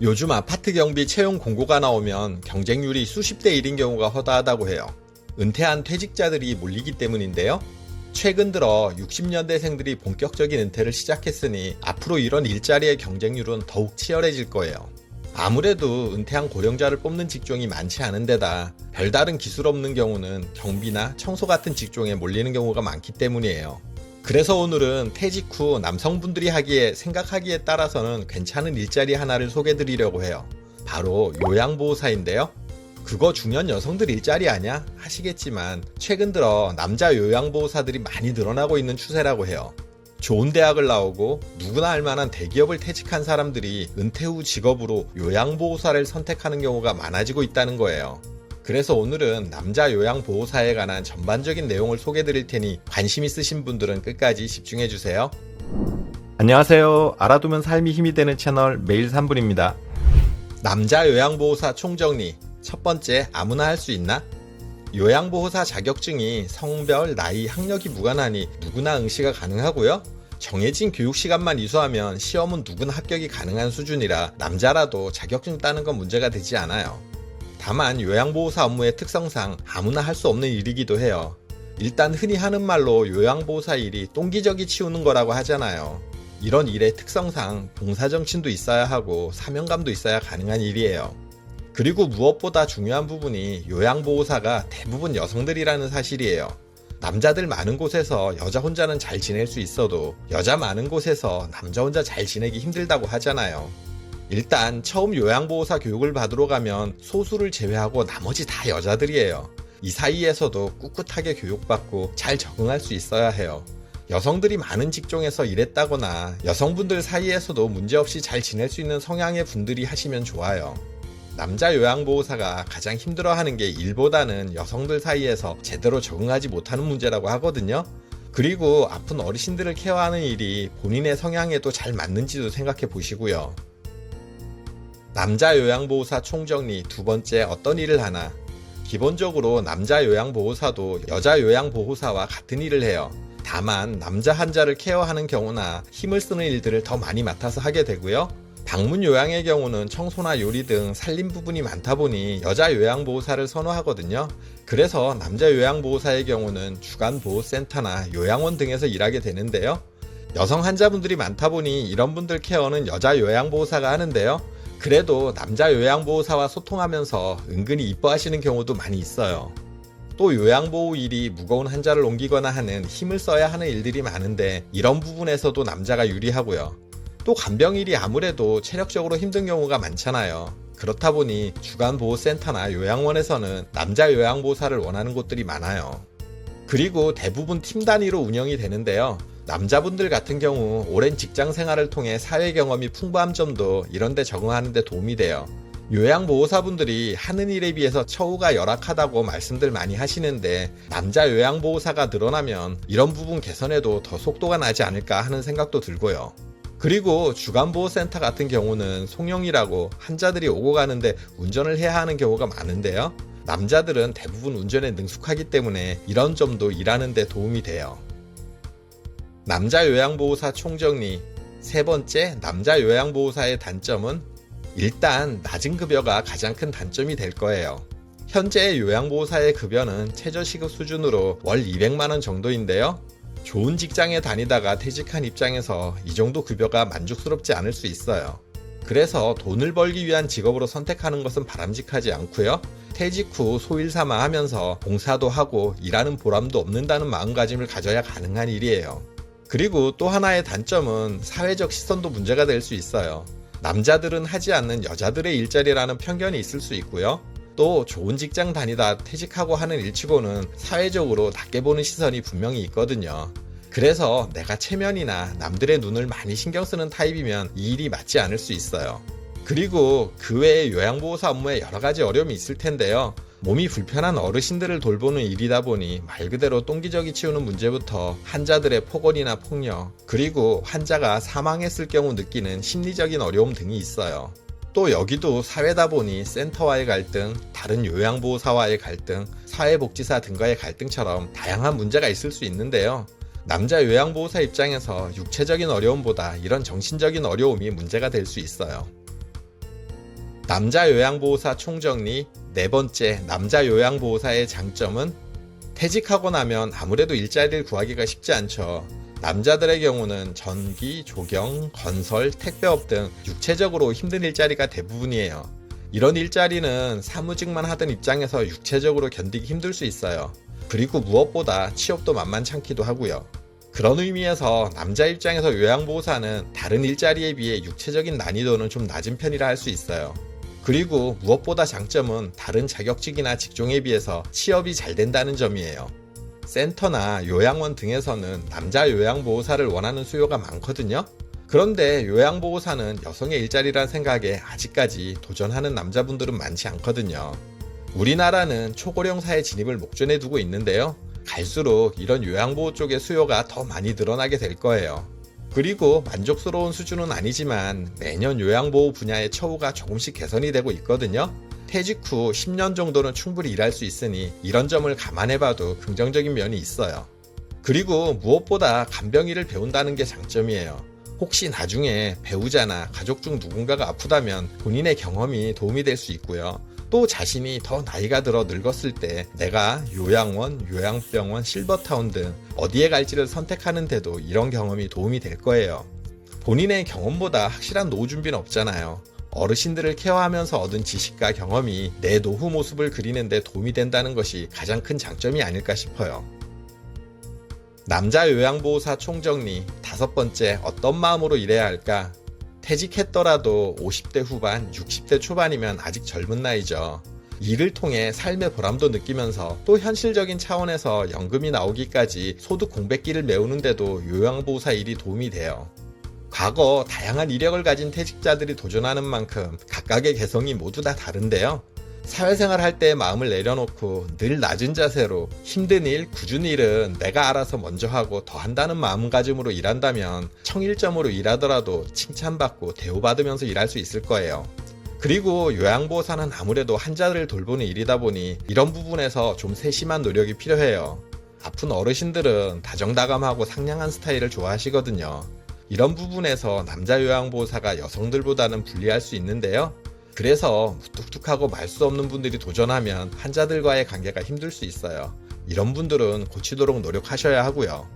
요즘 아파트 경비 채용 공고가 나오면 경쟁률이 수십 대 1인 경우가 허다하다고 해요. 은퇴한 퇴직자들이 몰리기 때문인데요. 최근 들어 60년대생들이 본격적인 은퇴를 시작했으니 앞으로 이런 일자리의 경쟁률은 더욱 치열해질 거예요. 아무래도 은퇴한 고령자를 뽑는 직종이 많지 않은 데다 별다른 기술 없는 경우는 경비나 청소 같은 직종에 몰리는 경우가 많기 때문이에요. 그래서 오늘은 퇴직 후 남성분들이 생각하기에 따라서는 괜찮은 일자리 하나를 소개해드리려고 해요. 바로 요양보호사인데요. 그거 중년 여성들 일자리 아냐? 하시겠지만 최근 들어 남자 요양보호사들이 많이 늘어나고 있는 추세라고 해요. 좋은 대학을 나오고 누구나 알만한 대기업을 퇴직한 사람들이 은퇴 후 직업으로 요양보호사를 선택하는 경우가 많아지고 있다는 거예요. 그래서 오늘은 남자 요양보호사에 관한 전반적인 내용을 소개해드릴 테니 관심 있으신 분들은 끝까지 집중해주세요. 안녕하세요. 알아두면 삶이 힘이 되는 채널 매일 3분입니다. 남자 요양보호사 총정리. 첫 번째, 아무나 할 수 있나? 요양보호사 자격증이 성별, 나이, 학력이 무관하니 누구나 응시가 가능하고요. 정해진 교육시간만 이수하면 시험은 누구나 합격이 가능한 수준이라 남자라도 자격증 따는 건 문제가 되지 않아요. 다만 요양보호사 업무의 특성상 아무나 할 수 없는 일이기도 해요. 일단 흔히 하는 말로 요양보호사 일이 똥기저귀 치우는 거라고 하잖아요. 이런 일의 특성상 봉사정신도 있어야 하고 사명감도 있어야 가능한 일이에요. 그리고 무엇보다 중요한 부분이 요양보호사가 대부분 여성들이라는 사실이에요. 남자들 많은 곳에서 여자 혼자는 잘 지낼 수 있어도 여자 많은 곳에서 남자 혼자 잘 지내기 힘들다고 하잖아요. 일단 처음 요양보호사 교육을 받으러 가면 소수를 제외하고 나머지 다 여자들이에요. 이 사이에서도 꿋꿋하게 교육받고 잘 적응할 수 있어야 해요. 여성들이 많은 직종에서 일했다거나 여성분들 사이에서도 문제없이 잘 지낼 수 있는 성향의 분들이 하시면 좋아요. 남자 요양보호사가 가장 힘들어하는 게 일보다는 여성들 사이에서 제대로 적응하지 못하는 문제라고 하거든요. 그리고 아픈 어르신들을 케어하는 일이 본인의 성향에도 잘 맞는지도 생각해 보시고요. 남자 요양보호사 총정리. 두 번째, 어떤 일을 하나? 기본적으로 남자 요양보호사도 여자 요양보호사와 같은 일을 해요. 다만 남자 환자를 케어하는 경우나 힘을 쓰는 일들을 더 많이 맡아서 하게 되고요. 방문 요양의 경우는 청소나 요리 등 살림 부분이 많다 보니 여자 요양보호사를 선호하거든요. 그래서 남자 요양보호사의 경우는 주간보호센터나 요양원 등에서 일하게 되는데요. 여성 환자분들이 많다 보니 이런 분들 케어는 여자 요양보호사가 하는데요. 그래도 남자 요양보호사와 소통하면서 은근히 이뻐하시는 경우도 많이 있어요. 또 요양보호 일이 무거운 환자를 옮기거나 하는 힘을 써야 하는 일들이 많은데 이런 부분에서도 남자가 유리하고요. 또 간병일이 아무래도 체력적으로 힘든 경우가 많잖아요. 그렇다 보니 주간보호센터나 요양원에서는 남자 요양보호사를 원하는 곳들이 많아요. 그리고 대부분 팀 단위로 운영이 되는데요. 남자분들 같은 경우 오랜 직장 생활을 통해 사회 경험이 풍부한 점도 이런 데 적응하는 데 도움이 돼요. 요양보호사분들이 하는 일에 비해서 처우가 열악하다고 말씀들 많이 하시는데 남자 요양보호사가 늘어나면 이런 부분 개선에도 더 속도가 나지 않을까 하는 생각도 들고요. 그리고 주간보호센터 같은 경우는 송영이라고 환자들이 오고 가는데 운전을 해야 하는 경우가 많은데요. 남자들은 대부분 운전에 능숙하기 때문에 이런 점도 일하는 데 도움이 돼요. 남자 요양보호사 총정리. 세 번째, 남자 요양보호사의 단점은 일단 낮은 급여가 가장 큰 단점이 될 거예요. 현재 요양보호사의 급여는 최저시급 수준으로 월 200만원 정도인데요. 좋은 직장에 다니다가 퇴직한 입장에서 이 정도 급여가 만족스럽지 않을 수 있어요. 그래서 돈을 벌기 위한 직업으로 선택하는 것은 바람직하지 않고요. 퇴직 후 소일삼아 하면서 봉사도 하고 일하는 보람도 없는다는 마음가짐을 가져야 가능한 일이에요. 그리고 또 하나의 단점은 사회적 시선도 문제가 될 수 있어요. 남자들은 하지 않는 여자들의 일자리라는 편견이 있을 수 있고요. 또 좋은 직장 다니다 퇴직하고 하는 일치고는 사회적으로 낮게 보는 시선이 분명히 있거든요. 그래서 내가 체면이나 남들의 눈을 많이 신경 쓰는 타입이면 이 일이 맞지 않을 수 있어요. 그리고 그 외에 요양보호사 업무에 여러 가지 어려움이 있을 텐데요. 몸이 불편한 어르신들을 돌보는 일이다 보니 말 그대로 똥기저귀 치우는 문제부터 환자들의 폭언이나 폭력, 그리고 환자가 사망했을 경우 느끼는 심리적인 어려움 등이 있어요. 또 여기도 사회다 보니 센터와의 갈등, 다른 요양보호사와의 갈등, 사회복지사 등과의 갈등처럼 다양한 문제가 있을 수 있는데요. 남자 요양보호사 입장에서 육체적인 어려움보다 이런 정신적인 어려움이 문제가 될 수 있어요. 남자 요양보호사 총정리. 네 번째, 남자 요양보호사의 장점은 퇴직하고 나면 아무래도 일자리를 구하기가 쉽지 않죠. 남자들의 경우는 전기, 조경, 건설, 택배업 등 육체적으로 힘든 일자리가 대부분이에요. 이런 일자리는 사무직만 하던 입장에서 육체적으로 견디기 힘들 수 있어요. 그리고 무엇보다 취업도 만만찮기도 하고요. 그런 의미에서 남자 입장에서 요양보호사는 다른 일자리에 비해 육체적인 난이도는 좀 낮은 편이라 할 수 있어요. 그리고 무엇보다 장점은 다른 자격직이나 직종에 비해서 취업이 잘 된다는 점이에요. 센터나 요양원 등에서는 남자 요양보호사를 원하는 수요가 많거든요. 그런데 요양보호사는 여성의 일자리란 생각에 아직까지 도전하는 남자분들은 많지 않거든요. 우리나라는 초고령 사회 진입을 목전에 두고 있는데요. 갈수록 이런 요양보호 쪽의 수요가 더 많이 늘어나게 될 거예요. 그리고 만족스러운 수준은 아니지만 매년 요양보호 분야의 처우가 조금씩 개선이 되고 있거든요. 퇴직 후 10년 정도는 충분히 일할 수 있으니 이런 점을 감안해봐도 긍정적인 면이 있어요. 그리고 무엇보다 간병인을 배운다는 게 장점이에요. 혹시 나중에 배우자나 가족 중 누군가가 아프다면 본인의 경험이 도움이 될 수 있고요. 또 자신이 더 나이가 들어 늙었을 때 내가 요양원, 요양병원, 실버타운 등 어디에 갈지를 선택하는 데도 이런 경험이 도움이 될 거예요. 본인의 경험보다 확실한 노후 준비는 없잖아요. 어르신들을 케어하면서 얻은 지식과 경험이 내 노후 모습을 그리는 데 도움이 된다는 것이 가장 큰 장점이 아닐까 싶어요. 남자 요양보호사 총정리. 다섯 번째, 어떤 마음으로 일해야 할까? 퇴직했더라도 50대 후반, 60대 초반이면 아직 젊은 나이죠. 일을 통해 삶의 보람도 느끼면서 또 현실적인 차원에서 연금이 나오기까지 소득 공백기를 메우는데도 요양보호사 일이 도움이 돼요. 과거 다양한 이력을 가진 퇴직자들이 도전하는 만큼 각각의 개성이 모두 다 다른데요. 사회생활 할 때 마음을 내려놓고 늘 낮은 자세로 힘든 일, 굳은 일은 내가 알아서 먼저 하고 더 한다는 마음가짐으로 일한다면 청일점으로 일하더라도 칭찬받고 대우받으면서 일할 수 있을 거예요. 그리고 요양보호사는 아무래도 환자들을 돌보는 일이다 보니 이런 부분에서 좀 세심한 노력이 필요해요. 아픈 어르신들은 다정다감하고 상냥한 스타일을 좋아하시거든요. 이런 부분에서 남자 요양보호사가 여성들보다는 불리할 수 있는데요. 그래서 무뚝뚝하고 말 수 없는 분들이 도전하면 환자들과의 관계가 힘들 수 있어요. 이런 분들은 고치도록 노력하셔야 하고요.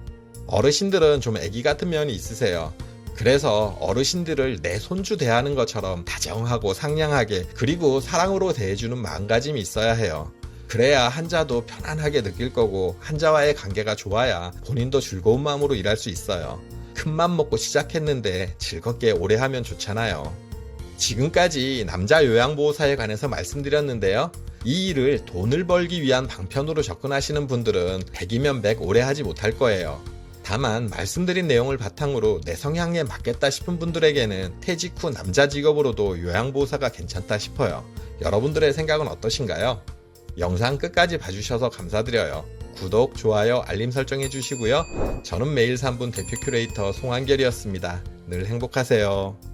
어르신들은 좀 애기 같은 면이 있으세요. 그래서 어르신들을 내 손주 대하는 것처럼 다정하고 상냥하게 그리고 사랑으로 대해주는 마음가짐이 있어야 해요. 그래야 환자도 편안하게 느낄 거고 환자와의 관계가 좋아야 본인도 즐거운 마음으로 일할 수 있어요. 큰맘 먹고 시작했는데 즐겁게 오래 하면 좋잖아요. 지금까지 남자 요양보호사에 관해서 말씀드렸는데요. 이 일을 돈을 벌기 위한 방편으로 접근하시는 분들은 100이면 100 오래 하지 못할 거예요. 다만 말씀드린 내용을 바탕으로 내 성향에 맞겠다 싶은 분들에게는 퇴직 후 남자 직업으로도 요양보호사가 괜찮다 싶어요. 여러분들의 생각은 어떠신가요? 영상 끝까지 봐주셔서 감사드려요. 구독, 좋아요, 알림 설정해 주시고요. 저는 매일 3분 대표 큐레이터 송한결이었습니다. 늘 행복하세요.